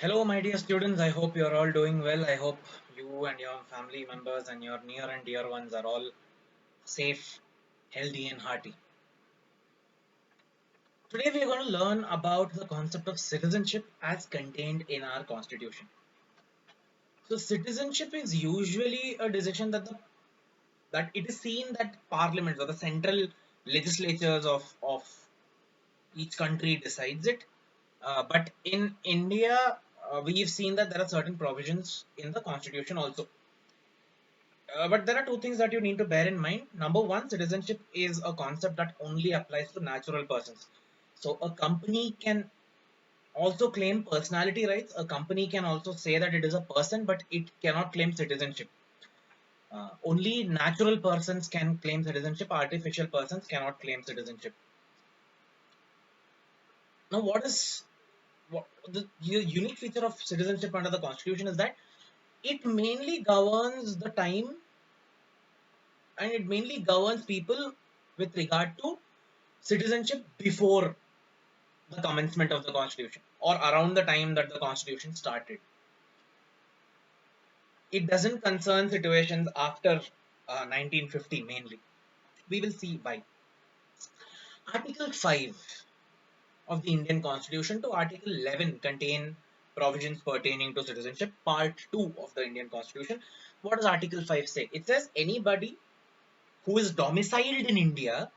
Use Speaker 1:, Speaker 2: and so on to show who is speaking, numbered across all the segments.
Speaker 1: Hello, my dear students. I hope you are all doing well. I hope you and your family members and your near and dear ones are all safe, healthy, and hearty. Today, we are going to learn about the concept of citizenship as contained in our constitution. So, citizenship is usually a decision that it is seen that parliaments or the central legislatures of each country decides it. But in India, we've seen that there are certain provisions in the constitution also. But there are two things that you need to bear in mind. Number one, citizenship is a concept that only applies to natural persons. So a company can also claim personality rights. A company can also say that it is a person, but it cannot claim citizenship. Only natural persons can claim citizenship. Artificial persons cannot claim citizenship. Now, what the unique feature of citizenship under the Constitution is that it mainly governs the time and it mainly governs people with regard to citizenship before the commencement of the constitution or around the time that the constitution started. It doesn't concern situations after 1950 mainly. We will see why. Article 5 of the Indian Constitution to Article 11 contain provisions pertaining to citizenship. Part 2 of the Indian Constitution. What does Article 5 say? It says anybody who is domiciled in India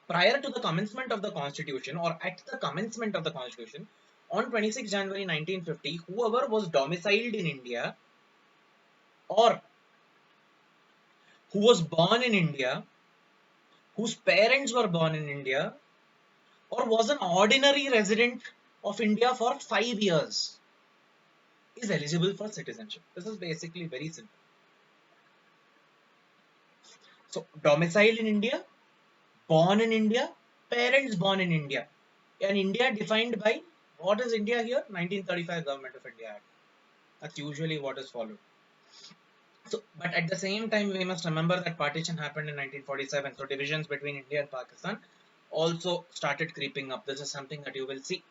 Speaker 1: prior to the commencement of the constitution or at the commencement of the constitution on 26 January 1950, whoever was domiciled in India or who was born in India, whose parents were born in India, or was an ordinary resident of India for 5 years is eligible for citizenship. This is basically very simple. So, domiciled in India, born in India, parents born in India. And India defined by what is India here? 1935 Government of India Act. That's usually what is followed. So, but at the same time, we must remember that partition happened in 1947. So, divisions between India and Pakistan also started creeping up. This is something that you will see.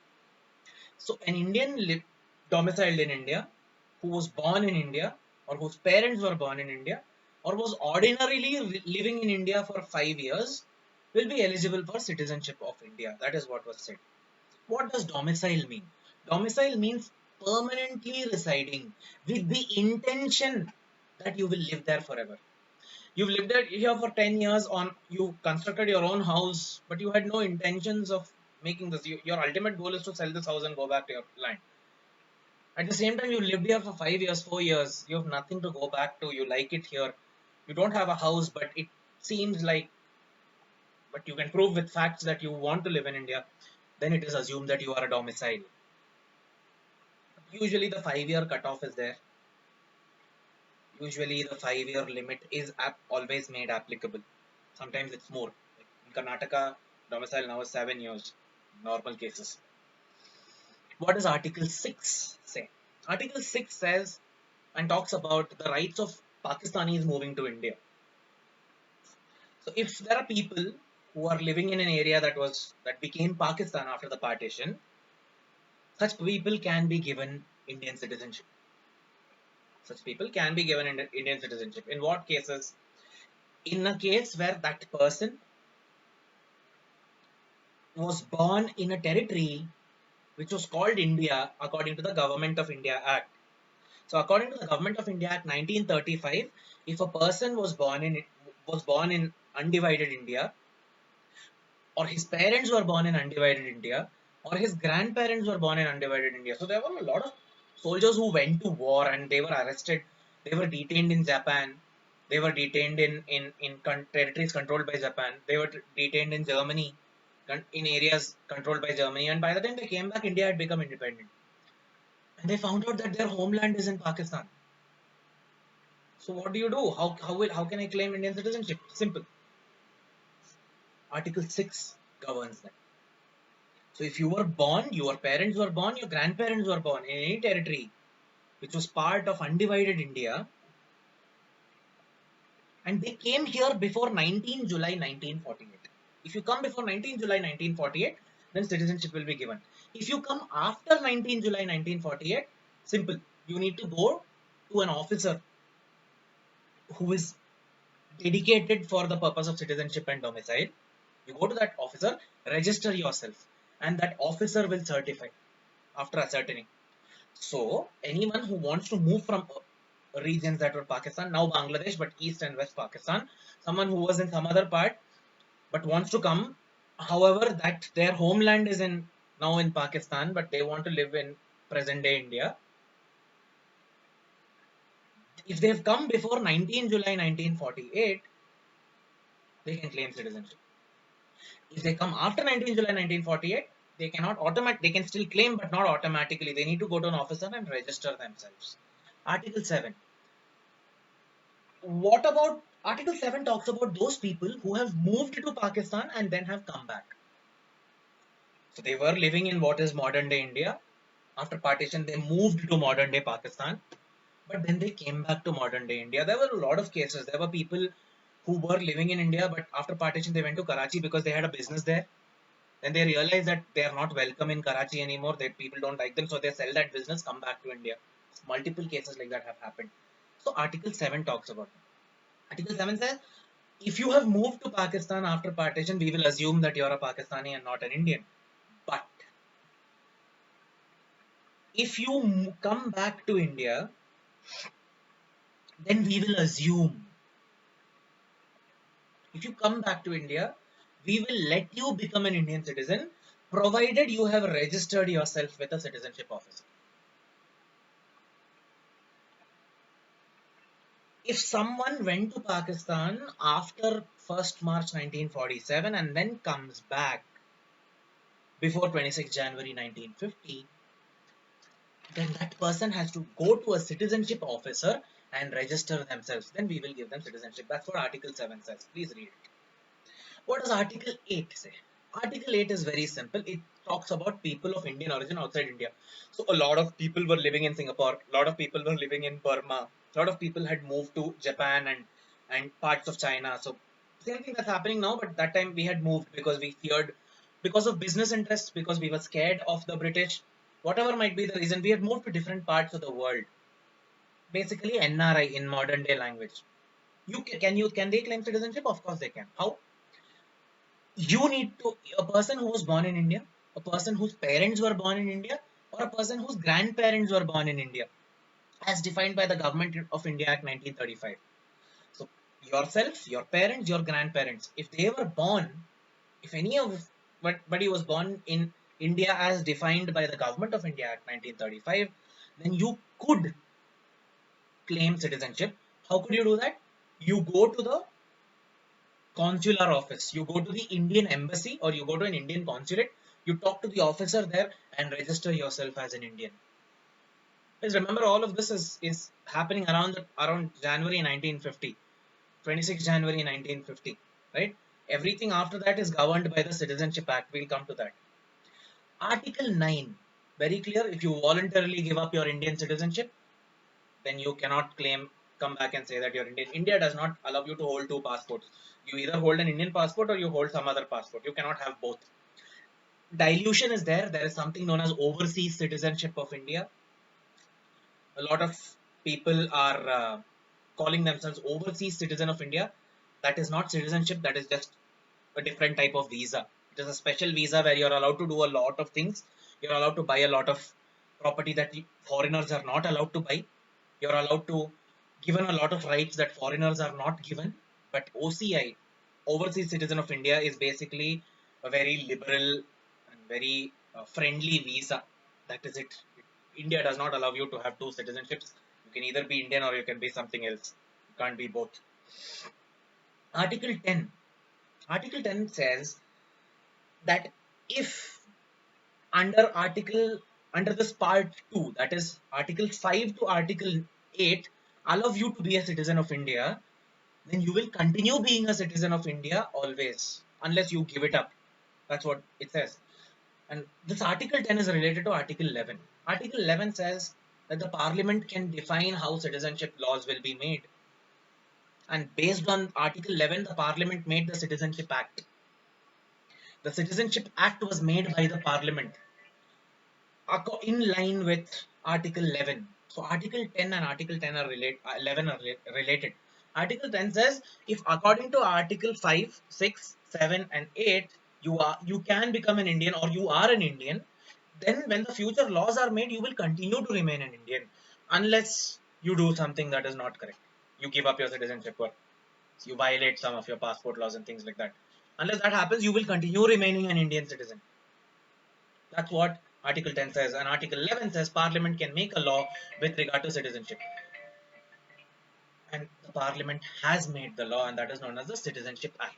Speaker 1: So, an Indian domiciled in India who was born in India or whose parents were born in India or was ordinarily living in India for 5 years will be eligible for citizenship of India. That is what was said. What does domicile mean? Domicile means permanently residing with the intention that you will live there forever. You've lived here for 10 years on, you constructed your own house, but you had no intentions of making this. Your ultimate goal is to sell this house and go back to your land. At the same time, you lived here for 5 years, 4 years, you have nothing to go back to, you like it here. You don't have a house, but it seems like, but you can prove with facts that you want to live in India, then it is assumed that you are a domicile. Usually the 5 year cutoff is there. Usually the 5 year limit is always made applicable. Sometimes it's more. Like in Karnataka, domicile now is 7 years. Normal cases. What does Article 6 say? Article 6 says and talks about the rights of Pakistanis moving to India. So if there are people who are living in an area that became Pakistan after the partition, such people can be given Indian citizenship. Such people can be given Indian citizenship. In what cases? In a case where that person was born in a territory which was called India according to the Government of India Act. So according to the Government of India Act 1935, if a person was born in undivided India, or his parents were born in undivided India, or his grandparents were born in undivided India. So there were a lot of soldiers who went to war and they were arrested. They were detained in Japan. They were detained in territories controlled by Japan. They were detained in Germany, in areas controlled by Germany. And by the time they came back, India had become independent. And they found out that their homeland is in Pakistan. So what do you do? How can I claim Indian citizenship? Simple. Article 6 governs that. So if you were born, your parents were born, your grandparents were born in any territory which was part of undivided India, and they came here before 19 July 1948. If you come before 19 July 1948, then citizenship will be given. If you come after 19 July 1948, simple. You need to go to an officer who is dedicated for the purpose of citizenship and domicile. You go to that officer, register yourself, and that officer will certify after ascertaining. So, anyone who wants to move from regions that were Pakistan, now Bangladesh, but East and West Pakistan, someone who was in some other part but wants to come, however, that their homeland is in now in Pakistan, but they want to live in present day India. If they've come before 19 July 1948, they can claim citizenship. If they come after 19 July 1948, they cannot they can still claim, but not automatically. They need to go to an officer and register themselves. Article 7. What about Article 7 talks about those people who have moved to Pakistan and then have come back. So they were living in what is modern day India. After partition, they moved to modern day Pakistan, but then they came back to modern day India. There were a lot of cases. There were people who were living in India, but after partition, they went to Karachi because they had a business there. Then they realize that they are not welcome in Karachi anymore, that people don't like them, so they sell that business, come back to India. Multiple cases like that have happened. So Article 7 talks about it. Article 7 says, if you have moved to Pakistan after partition, we will assume that you are a Pakistani and not an Indian. But if you come back to India, then we will assume. If you come back to India, we will let you become an Indian citizen, provided you have registered yourself with a citizenship officer. If someone went to Pakistan after 1st March 1947 and then comes back before 26 January 1950, then that person has to go to a citizenship officer and register themselves. Then we will give them citizenship. That's what Article 7 says. Please read it. What does Article 8 say? Article 8 is very simple. It talks about people of Indian origin outside India. So a lot of people were living in Singapore, a lot of people were living in Burma, a lot of people had moved to Japan and parts of China. So same thing that's happening now, but that time we had moved because we feared, because of business interests, because we were scared of the British, whatever might be the reason, we had moved to different parts of the world. Basically NRI in modern day language. Can they claim citizenship? Of course they can. How? You need to, a person who was born in India, a person whose parents were born in India, or a person whose grandparents were born in India, as defined by the Government of India Act 1935. So yourself, your parents, your grandparents, if they were born, if any of anybody was born in India as defined by the Government of India Act 1935, then you could claim citizenship. How could you do that? You go to the consular office. You go to the Indian embassy or you go to an Indian consulate. You talk to the officer there and register yourself as an Indian. Please remember, all of this is happening around January 1950, 26 January 1950, right? Everything after that is governed by the Citizenship Act. We'll come to that. Article 9, very clear. If you voluntarily give up your Indian citizenship, then you cannot come back and say that you're Indian. India does not allow you to hold two passports. You either hold an Indian passport or you hold some other passport. You cannot have both. Dilution is there. There is something known as overseas citizenship of India. A lot of people are calling themselves overseas citizen of India. That is not citizenship. That is just a different type of visa. It is a special visa where you're allowed to do a lot of things. You're allowed to buy a lot of property that foreigners are not allowed to buy. You're allowed to given a lot of rights that foreigners are not given. But OCI, Overseas Citizen of India, is basically a very liberal and very friendly visa. That is it. India does not allow you to have two citizenships. You can either be Indian or you can be something else. You can't be both. Article 10. Article 10 says that if under this part 2, that is Article 5 to Article 8, allow you to be a citizen of India, then you will continue being a citizen of India always, unless you give it up. That's what it says. And this Article 10 is related to Article 11. Article 11 says that the Parliament can define how citizenship laws will be made. And based on Article 11, the Parliament made the Citizenship Act. The Citizenship Act was made by the Parliament. in line with Article 11. So Article 10 and Article 10 are 11 are related. Article 10 says if according to Article 5, 6, 7 and 8 you can become an Indian or you are an Indian, then when the future laws are made you will continue to remain an Indian unless you do something that is not correct. You give up your citizenship or you violate some of your passport laws and things like that. Unless that happens, you will continue remaining an Indian citizen. That's what Article 10 says. And Article 11 says Parliament can make a law with regard to citizenship. And the Parliament has made the law, and that is known as the Citizenship Act.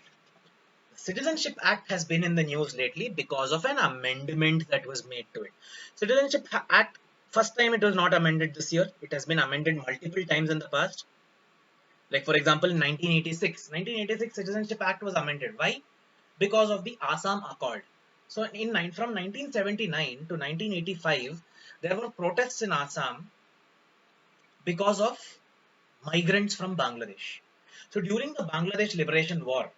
Speaker 1: The Citizenship Act has been in the news lately because of an amendment that was made to it. Citizenship Act, first time it was not amended this year. It has been amended multiple times in the past. Like for example, in 1986 Citizenship Act was amended. Why? Because of the Assam Accord. So from 1979 to 1985, there were protests in Assam because of migrants from Bangladesh. So during the Bangladesh Liberation War,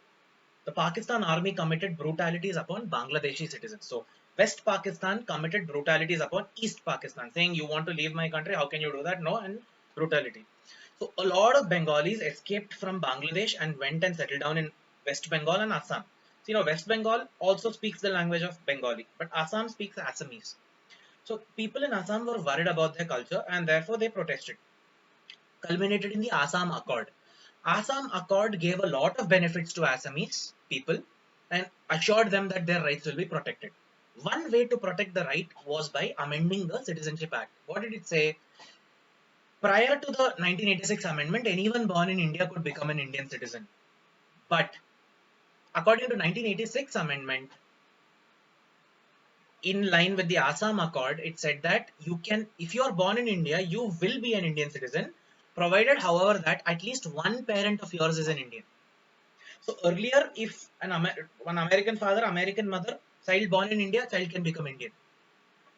Speaker 1: the Pakistan army committed brutalities upon Bangladeshi citizens. So West Pakistan committed brutalities upon East Pakistan, saying you want to leave my country, how can you do that? No, and brutality. So a lot of Bengalis escaped from Bangladesh and went and settled down in West Bengal and Assam. So, West Bengal also speaks the language of Bengali, but Assam speaks Assamese. So people in Assam were worried about their culture and therefore they protested, culminated in the Assam Accord. Assam Accord gave a lot of benefits to Assamese people and assured them that their rights will be protected. One way to protect the right was by amending the Citizenship Act. What did it say? Prior to the 1986 amendment, anyone born in India could become an Indian citizen. But according to 1986 amendment, in line with the Assam Accord, it said that if you are born in India, you will be an Indian citizen, provided, however, that at least one parent of yours is an Indian. So earlier, if an American father, American mother, child born in India, child can become Indian.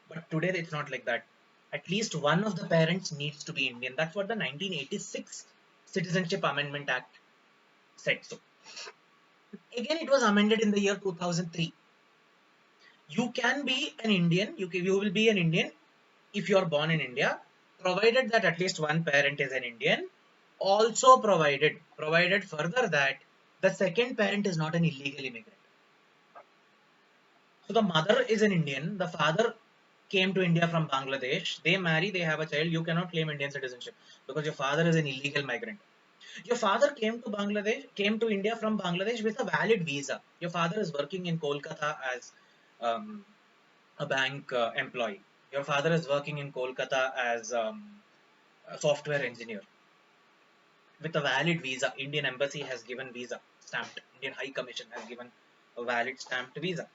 Speaker 1: But today it's not like that. At least one of the parents needs to be Indian. That's what the 1986 Citizenship Amendment Act said. So again, it was amended in the year 2003. You can be an Indian. You will be an Indian if you are born in India, provided that at least one parent is an Indian. Also provided further that the second parent is not an illegal immigrant. So the mother is an Indian, the father came to India from Bangladesh, they marry, they have a child, you cannot claim Indian citizenship because your father is an illegal migrant. Your father came to India from Bangladesh with a valid visa. Your father is working in Kolkata as um, a bank employee. Your father is working in Kolkata as a software engineer with a valid visa. Indian Embassy has given visa stamped. Indian High Commission has given a valid stamped visa.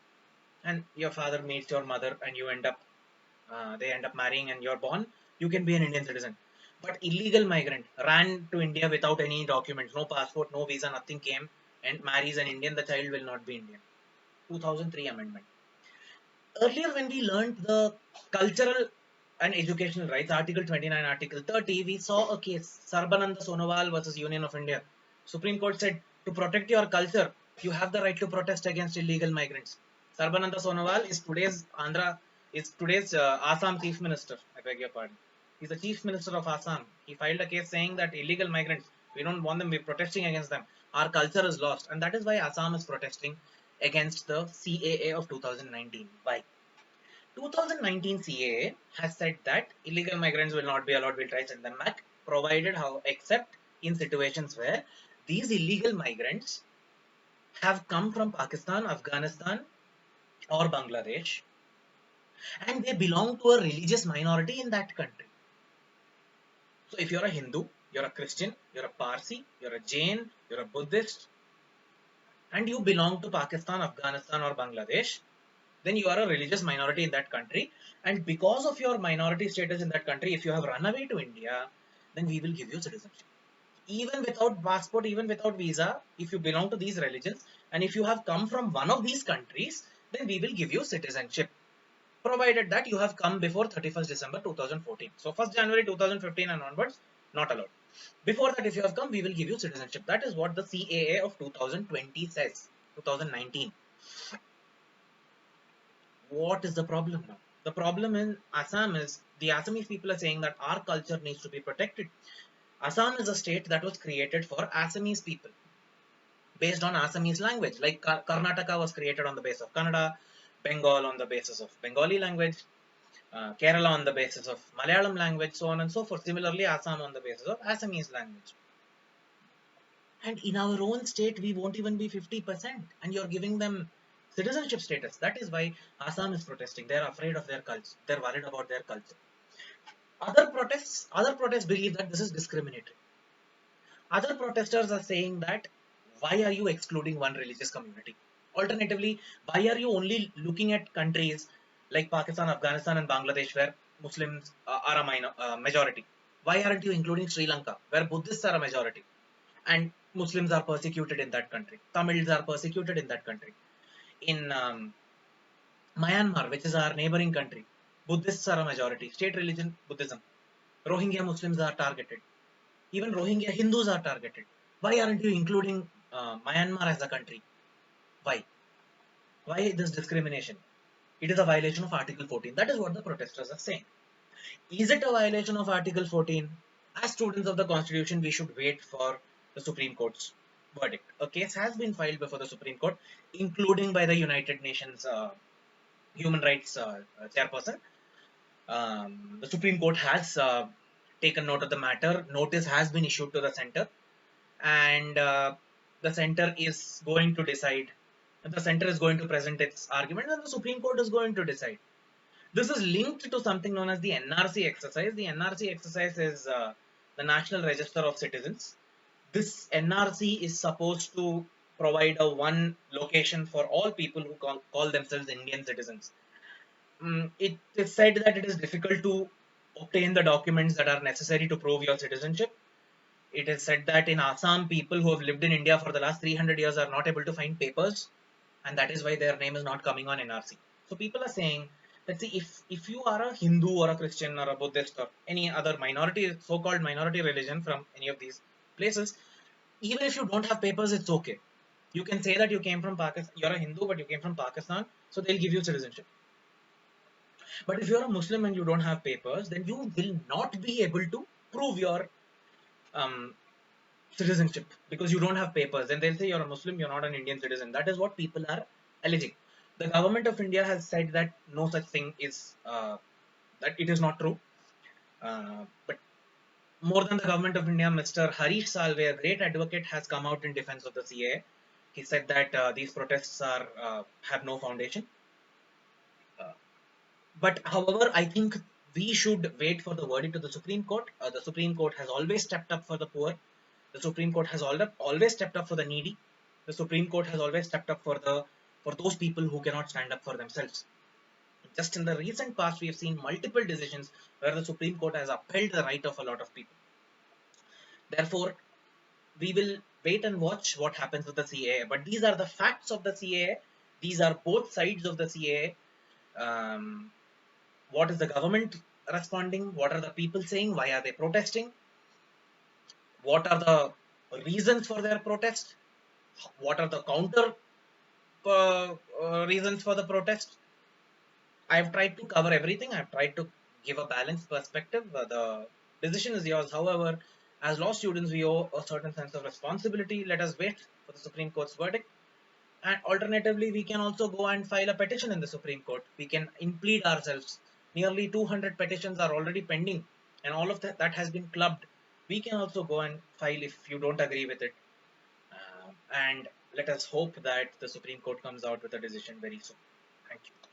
Speaker 1: And your father meets your mother, and they end up marrying, and you're born. You can be an Indian citizen. But illegal migrant ran to India without any documents, no passport, no visa, nothing came, and marries an Indian. The child will not be Indian. 2003 amendment. Earlier, when we learned the cultural and educational rights, Article 29, Article 30, we saw a case, Sarbananda Sonowal versus Union of India. Supreme Court said, to protect your culture, you have the right to protest against illegal migrants. Sarbananda Sonowal is today's Assam Chief Minister. I beg your pardon. He's the Chief Minister of Assam. He filed a case saying that illegal migrants, we don't want them, we're protesting against them. Our culture is lost. And that is why Assam is protesting against the CAA of 2019. Why? 2019 CAA has said that illegal migrants will not be allowed, we'll try send them back, provided except in situations where these illegal migrants have come from Pakistan, Afghanistan, or Bangladesh, and they belong to a religious minority in that country. So if you're a Hindu, you're a Christian, you're a Parsi, you're a Jain, you're a Buddhist, and you belong to Pakistan, Afghanistan, or Bangladesh, then you are a religious minority in that country. And because of your minority status in that country, if you have run away to India, then we will give you citizenship. Even without passport, even without visa, if you belong to these religions, and if you have come from one of these countries, then we will give you citizenship, provided that you have come before 31st December 2014. So 1st January 2015 and onwards, not allowed. Before that, if you have come, we will give you citizenship. That is what the CAA of 2020 says, 2019. What is the problem now? The problem in Assam is the Assamese people are saying that our culture needs to be protected. Assam is a state that was created for Assamese people based on Assamese language. Like Karnataka was created on the basis of Kannada, Bengal on the basis of Bengali language, Kerala on the basis of Malayalam language, so on and so forth. Similarly, Assam on the basis of Assamese language. And in our own state, we won't even be 50%. And you're giving them citizenship status. That is why Assam is protesting. They're afraid of their culture. They're worried about their culture. Other protests believe that this is discriminatory. Other protesters are saying that why are you excluding one religious community? Alternatively, why are you only looking at countries like Pakistan, Afghanistan, and Bangladesh where Muslims are a majority? Why aren't you including Sri Lanka where Buddhists are a majority and Muslims are persecuted in that country? Tamils are persecuted in that country. In Myanmar, which is our neighboring country, Buddhists are a majority. State religion Buddhism. Rohingya Muslims are targeted. Even Rohingya Hindus are targeted. Why aren't you including Myanmar as a country? Why? Why this discrimination? It is a violation of Article 14. That is what the protesters are saying. Is it a violation of Article 14? As students of the Constitution, we should wait for the Supreme Court's verdict. A case has been filed before the Supreme Court, including by the United Nations Human Rights Chairperson. The Supreme Court has taken note of the matter. Notice has been issued to the center, and the center is going to decide. The center is going to present its argument, and the Supreme Court is going to decide. This is linked to something known as the NRC exercise. The NRC exercise is the National Register of Citizens. This NRC is supposed to provide a one location for all people who call themselves Indian citizens. It is said that it is difficult to obtain the documents that are necessary to prove your citizenship. It is said that in Assam, people who have lived in India for the last 300 years are not able to find papers, and that is why their name is not coming on NRC. So people are saying, let's see, if you are a Hindu or a Christian or a Buddhist or any other minority, so-called minority religion from any of these places, even if you don't have papers, it's okay. You can say that you came from Pakistan, you're a Hindu, but you came from Pakistan, so they'll give you citizenship. But if you're a Muslim and you don't have papers, then you will not be able to prove your um, citizenship because you don't have papers. Then they'll say you're a Muslim, you're not an Indian citizen. That is what people are alleging. The government of India has said that no such thing is, that it is not true. But more than the government of India, Mr. Harish Salve, a great advocate, has come out in defense of the CAA. He said that these protests are have no foundation. But however, I think we should wait for the verdict of the Supreme Court. The Supreme Court has always stepped up for the poor. The Supreme Court has always stepped up for the needy. The Supreme Court has always stepped up for those people who cannot stand up for themselves. Just in the recent past, we have seen multiple decisions where the Supreme Court has upheld the right of a lot of people. Therefore, we will wait and watch what happens with the CAA. But these are the facts of the CAA. These are both sides of the CAA. What is the government responding? What are the people saying? Why are they protesting? What are the reasons for their protest? What are the counter reasons for the protest? I've tried to cover everything. I've tried to give a balanced perspective. The decision is yours. However, as law students, we owe a certain sense of responsibility. Let us wait for the Supreme Court's verdict. And alternatively, we can also go and file a petition in the Supreme Court. We can implead ourselves. Nearly 200 petitions are already pending, and all of that has been clubbed. We can also go and file if you don't agree with it. And let us hope that the Supreme Court comes out with a decision very soon. Thank you.